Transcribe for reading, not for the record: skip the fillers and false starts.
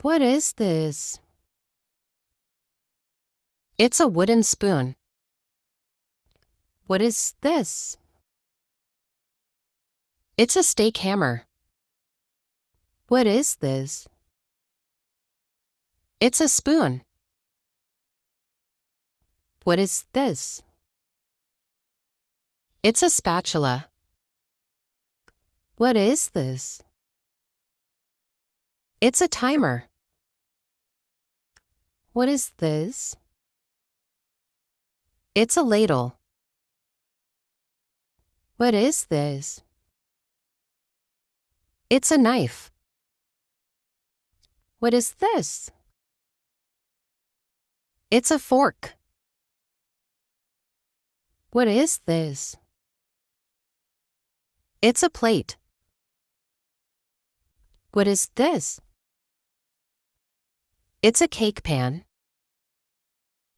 What is this? It's a wooden spoon. What is this? It's a steak hammer. What is this? It's a spoon. What is this? It's a spatula. What is this? It's a timer. What is this? It's a ladle. What is this? It's a knife. What is this? It's a fork. What is this? It's a plate. What is this? It's a cake pan.